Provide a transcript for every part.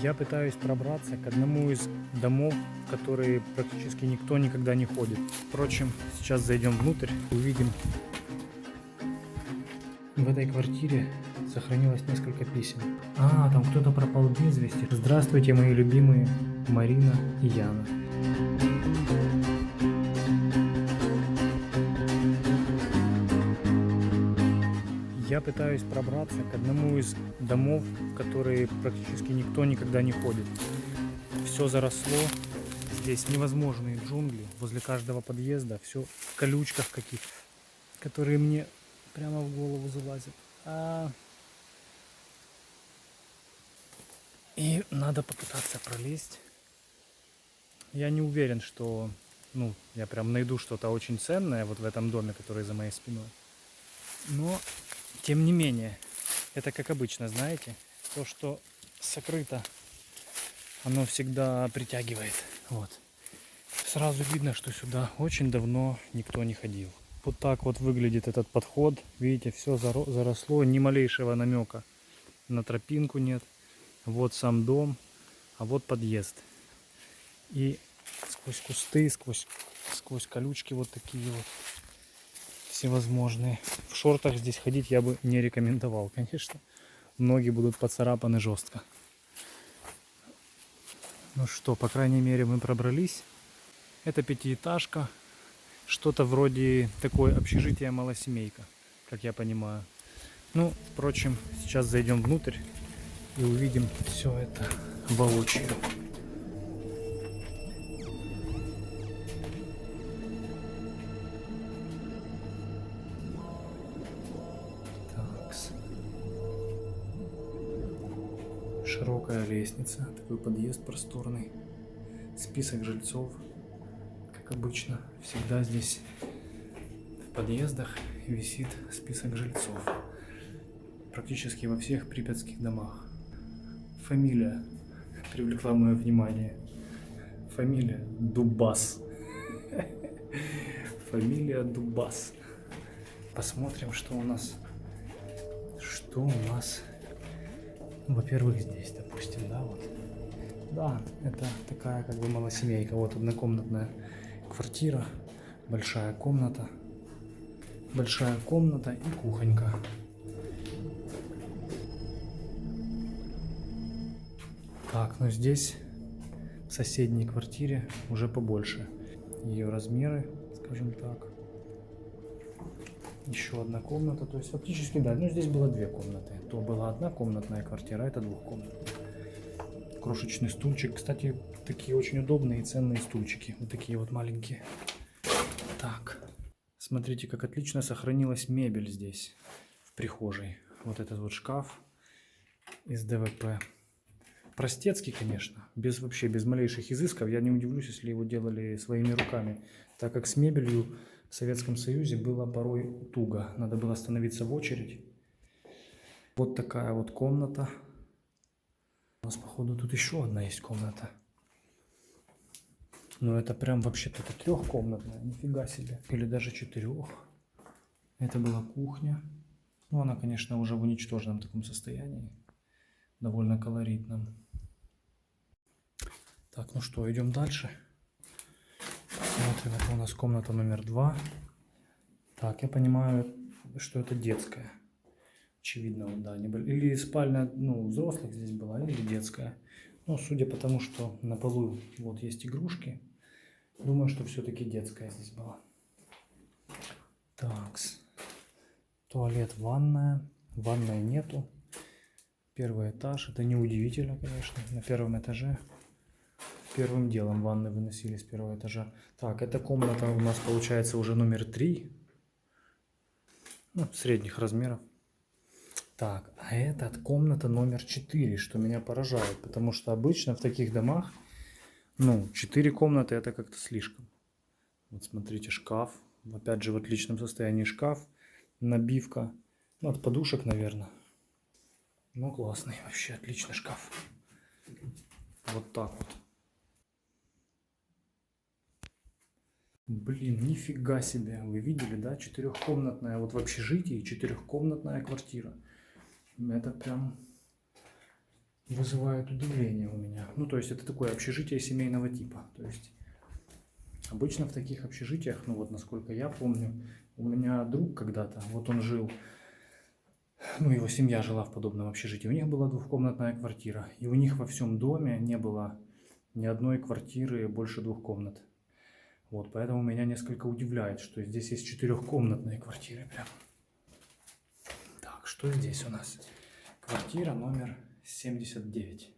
Я пытаюсь пробраться к одному из домов, в которые практически никто никогда не ходит. Впрочем, сейчас зайдем внутрь, увидим. В этой квартире сохранилось несколько писем. Там кто-то пропал без вести. Здравствуйте, мои любимые Марина и Яна. Я пытаюсь пробраться к одному из домов, в которые практически никто никогда не ходит. Все заросло, здесь невозможные джунгли, возле каждого подъезда, все в колючках каких-то, которые мне прямо в голову залазят. И надо попытаться пролезть. Я не уверен, что я прям найду что-то очень ценное вот в этом доме, который за моей спиной. Но, тем не менее, это как обычно, знаете, то, что сокрыто, оно всегда притягивает. Вот. Сразу видно, что сюда очень давно никто не ходил. Вот так вот выглядит этот подход. Видите, все заросло, ни малейшего намека на тропинку нет. Вот сам дом, а вот подъезд. И сквозь кусты, сквозь колючки вот такие вот всевозможные. В шортах здесь ходить я бы не рекомендовал, конечно. Ноги будут поцарапаны жестко. Ну что, по крайней мере, мы пробрались. Это пятиэтажка. Что-то вроде такой общежития-малосемейка, как я понимаю. Ну, впрочем, сейчас зайдем внутрь и увидим все это воочию. Широкая лестница, такой подъезд просторный, список жильцов, как обычно, всегда здесь в подъездах висит список жильцов, практически во всех припятских домах. Фамилия привлекла мое внимание, фамилия Дубас, фамилия Дубас. Посмотрим, что у нас, во-первых, здесь, допустим, да, вот. Да, это такая как бы малосемейка. Вот однокомнатная квартира, большая комната и кухонька. Так, ну здесь в соседней квартире уже побольше. Ее размеры, скажем так. Еще одна комната, то есть фактически, да, здесь было две комнаты. То была однокомнатная квартира, а это двухкомнатная. Крошечный стульчик, кстати, такие очень удобные и ценные стульчики, вот такие вот маленькие. Так, смотрите, как отлично сохранилась мебель здесь, в прихожей. Вот этот вот шкаф из ДВП. Простецкий, конечно, вообще без малейших изысков. Я не удивлюсь, если его делали своими руками, так как с мебелью в Советском Союзе было порой туго. Надо было становиться в очередь. Вот такая вот комната. У нас, походу, тут еще одна есть комната. Но это прям вообще-то трехкомнатная, нифига себе. Или даже четырех. Это была кухня. Ну, она, конечно, уже в уничтоженном таком состоянии. Довольно колоритном. Так, ну что, идем дальше. Смотрим, это у нас комната номер 2. Так, я понимаю, что это детская. Очевидно, вот, да, или спальня, взрослых здесь была, или детская. Но судя по тому, что на полу вот есть игрушки, думаю, что все-таки детская здесь была. Так, туалет, ванная. Ванной нету. Первый этаж, это неудивительно, конечно, на первом этаже. Первым делом ванны выносили с первого этажа. Так, эта комната у нас получается уже номер 3. Средних размеров. Так, а это комната номер 4, что меня поражает. Потому что обычно в таких домах, 4 комнаты это как-то слишком. Вот смотрите, шкаф. Опять же в отличном состоянии шкаф. Набивка. От подушек, наверное. Классный, вообще отличный шкаф. Вот так вот. Блин, нифига себе. Вы видели, да? Четырехкомнатная, вот в общежитии четырехкомнатная квартира. Это прям вызывает удивление у меня. Ну, то есть это такое общежитие семейного типа. То есть обычно в таких общежитиях, ну вот насколько я помню, у меня друг когда-то, вот он жил, ну его семья жила в подобном общежитии, у них была двухкомнатная квартира, и у них во всем доме не было ни одной квартиры больше 2 комнат. Вот, поэтому меня несколько удивляет, что здесь есть 4-комнатные квартиры прям. Так, что здесь у нас? Квартира номер 79.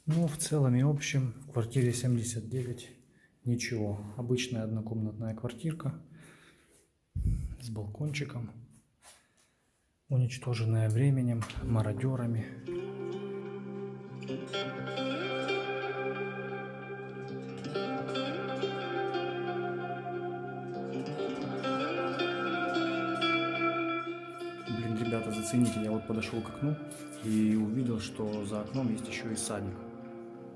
Ну, в целом и общем, в квартире 79 ничего. Обычная однокомнатная квартирка с балкончиком, уничтоженная временем, мародерами. Блин, ребята, зацените, я вот подошел к окну и увидел, что за окном есть еще и садик.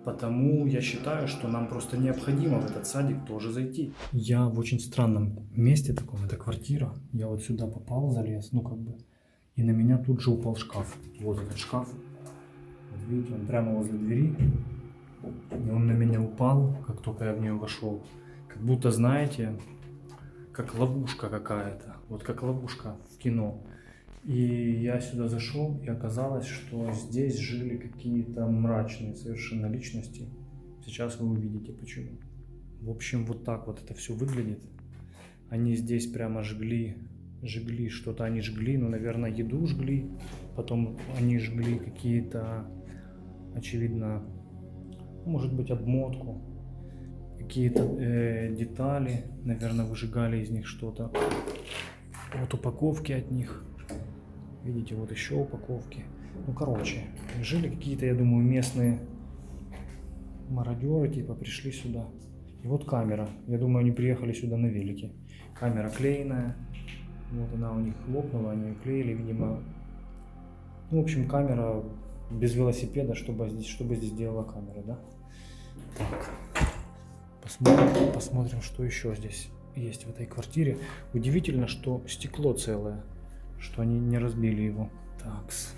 Потому я считаю, что нам просто необходимо в этот садик тоже зайти. Я в очень странном месте таком, это квартира. Я вот сюда попал, залез, ну как бы, и на меня тут же упал шкаф. Вот этот шкаф. Вот видите, он прямо возле двери. И он на меня упал, как только я в нее вошел. Как будто, знаете, как ловушка какая-то. Вот как ловушка в кино. И я сюда зашел, и оказалось, что здесь жили какие-то мрачные совершенно личности. Сейчас вы увидите почему. В общем, вот так вот это все выглядит. Они здесь прямо жгли что-то они жгли, ну, наверное, еду жгли. Потом они жгли какие-то, очевидно, может быть, обмотку. Какие-то детали, наверное, выжигали из них что-то. Вот упаковки от них. Видите, вот еще упаковки. Ну, короче, жили какие-то, я думаю, местные мародеры, типа, пришли сюда. И вот камера. Я думаю, они приехали сюда на велике. Камера клееная. Вот она у них лопнула, они ее клеили, видимо. Ну, в общем, камера без велосипеда, чтобы здесь делала камера, да? Так. Посмотрим, что еще здесь есть в этой квартире. Удивительно, что стекло целое. Что они не разбили его. Такс.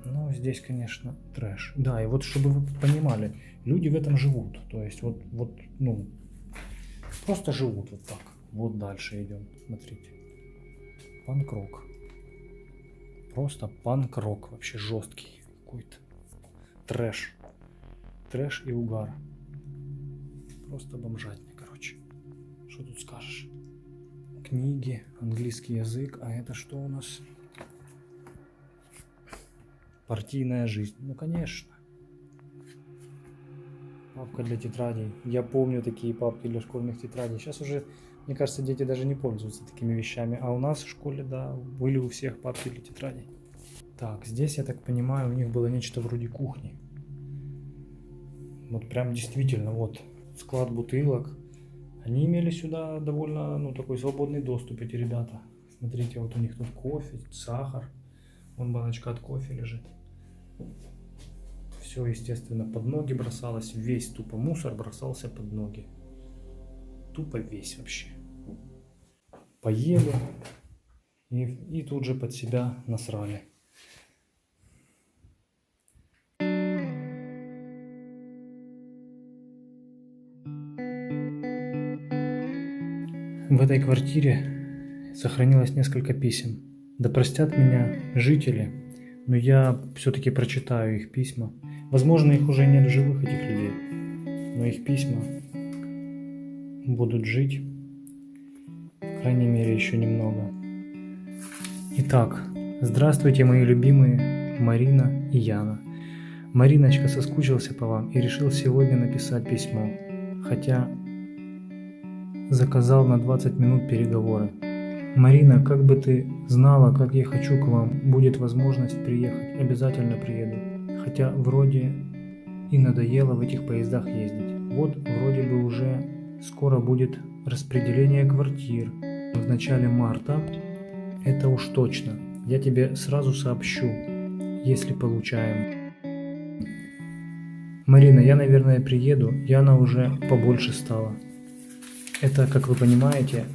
Ну, здесь, конечно, трэш. Да, и вот, чтобы вы понимали, люди в этом живут. То есть, вот, ну, просто живут вот так. Вот дальше идем. Смотрите. Панк-рок. Просто панк-рок. Вообще жесткий какой-то. Трэш. Трэш и угар. Просто бомжатня, короче. Что тут скажешь? Книги, английский язык, а это что у нас? Партийная жизнь. Ну, конечно. Папка для тетрадей. Я помню такие папки для школьных тетрадей. Сейчас уже, мне кажется, дети даже не пользуются такими вещами. А у нас в школе, да, были у всех папки для тетрадей. Так, здесь, я так понимаю, у них было нечто вроде кухни. Вот прям действительно, вот, склад бутылок. Они имели сюда довольно, ну, такой свободный доступ, эти ребята. Смотрите, вот у них тут кофе, сахар. Вон баночка от кофе лежит. Все, естественно, под ноги бросалось. Весь тупо мусор бросался под ноги. Тупо весь вообще. Поели и тут же под себя насрали. В этой квартире сохранилось несколько писем. Да простят меня жители, но я все-таки прочитаю их письма. Возможно, их уже нет в живых, этих людей, но их письма будут жить, по крайней мере, еще немного. Итак, здравствуйте, мои любимые Марина и Яна. Мариночка соскучился по вам и решил сегодня написать письмо, хотя заказал на 20 минут переговоры. Марина, как бы ты знала, как я хочу к вам, будет возможность приехать, обязательно приеду. Хотя вроде и надоело в этих поездах ездить. Вот вроде бы уже скоро будет распределение квартир. В начале марта, это уж точно. Я тебе сразу сообщу, если получаем. Марина, я, наверное, приеду, Яна уже побольше стала. Это, как вы понимаете,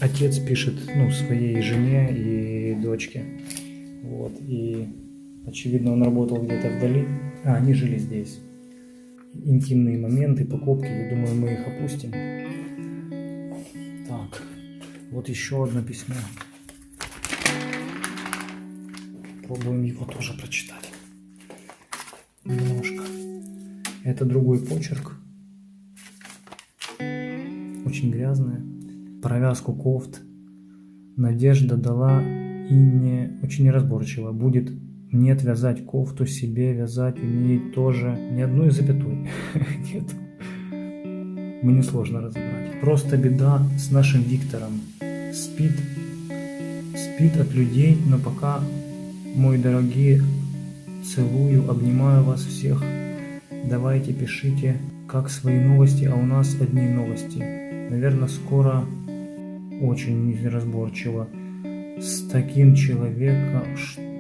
отец пишет, ну, своей жене и дочке. Вот, и очевидно он работал где-то вдали. А, они жили здесь. Интимные моменты, покупки, я думаю, мы их опустим. Так, вот еще одно письмо. Пробуем его тоже прочитать. Немножко. Это другой почерк. Очень грязная. Провязку кофт Надежда дала и не очень неразборчиво. Будет нет вязать кофту себе, вязать у ней тоже ни одной запятой. Нет. Мне сложно разобрать. Просто беда с нашим Виктором. Спит от людей, но пока, мои дорогие, целую, обнимаю вас всех. Давайте пишите, как свои новости, а у нас одни новости. Наверное, скоро очень неразборчиво. С таким человеком,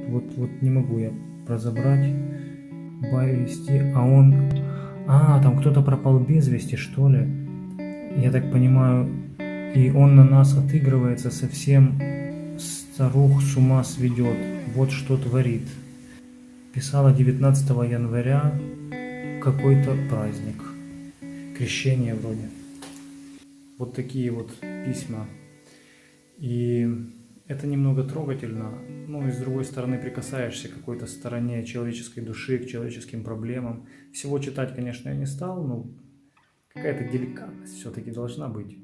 вот не могу я разобрать, баю вести, а он... А, там кто-то пропал без вести, что ли? Я так понимаю, и он на нас отыгрывается, совсем старух с ума сведет. Вот что творит. Писала 19 января какой-то праздник. Крещение вроде. Вот такие вот письма. И это немного трогательно. Ну и с другой стороны прикасаешься к какой-то стороне человеческой души, к человеческим проблемам. Всего читать, конечно, я не стал, но какая-то деликатность все-таки должна быть.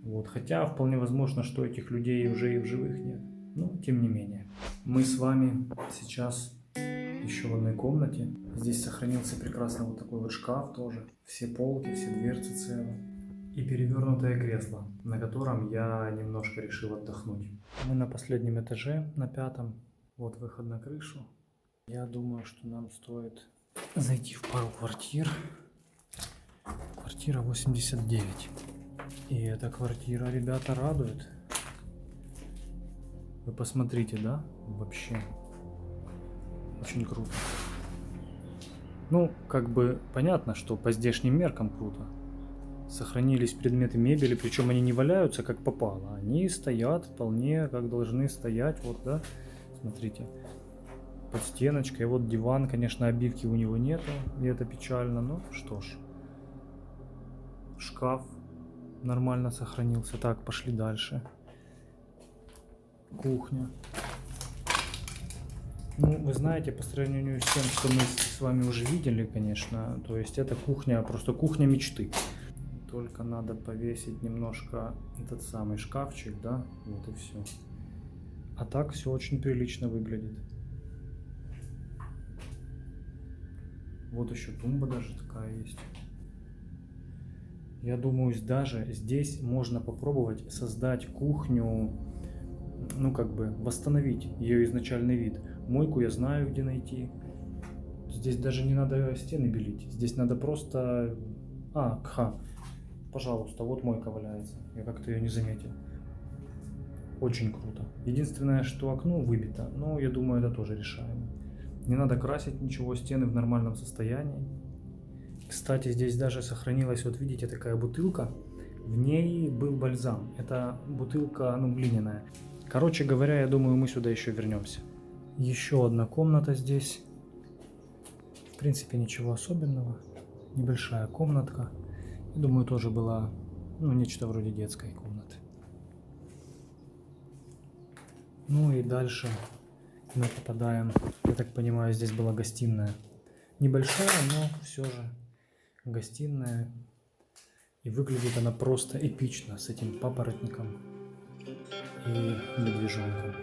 Вот. Хотя вполне возможно, что этих людей уже и в живых нет. Но тем не менее. Мы с вами сейчас еще в одной комнате. Здесь сохранился прекрасно вот такой вот шкаф тоже. Все полки, все дверцы целы. И перевернутое кресло, на котором я немножко решил отдохнуть. Мы на последнем этаже, на 5-м. Вот выход на крышу. Я думаю, что нам стоит зайти в пару квартир. Квартира 89. И эта квартира, ребята, радует. Вы посмотрите, да? Вообще. Очень круто. Ну, как бы понятно, что по здешним меркам круто. Сохранились предметы мебели, причем они не валяются как попало. Они стоят вполне как должны стоять. Вот, да, смотрите. Под стеночкой. Вот диван, конечно, обивки у него нету. И это печально, но что ж. Шкаф нормально сохранился. Так, пошли дальше. Кухня. Ну, вы знаете, по сравнению с тем, что мы с вами уже видели, конечно, то есть это кухня, просто кухня мечты. Только надо повесить немножко этот самый шкафчик, да, вот и все. А так все очень прилично выглядит. Вот еще тумба даже такая есть. Я думаю, даже здесь можно попробовать создать кухню, ну как бы восстановить ее изначальный вид. Мойку я знаю, где найти. Здесь даже не надо стены белить. Здесь надо просто... Пожалуйста, вот мойка валяется. Я как-то ее не заметил. Очень круто. Единственное, что окно выбито. Но я думаю, это тоже решаемо. Не надо красить ничего. Стены в нормальном состоянии. Кстати, здесь даже сохранилась, вот видите, такая бутылка. В ней был бальзам. Это бутылка, ну, глиняная. Короче говоря, я думаю, мы сюда еще вернемся. Еще одна комната здесь. В принципе, ничего особенного. Небольшая комнатка. Я думаю, тоже была, ну, нечто вроде детской комнаты. Ну и дальше мы попадаем, я так понимаю, здесь была гостиная. Небольшая, но все же гостиная. И выглядит она просто эпично с этим папоротником и медвежонком.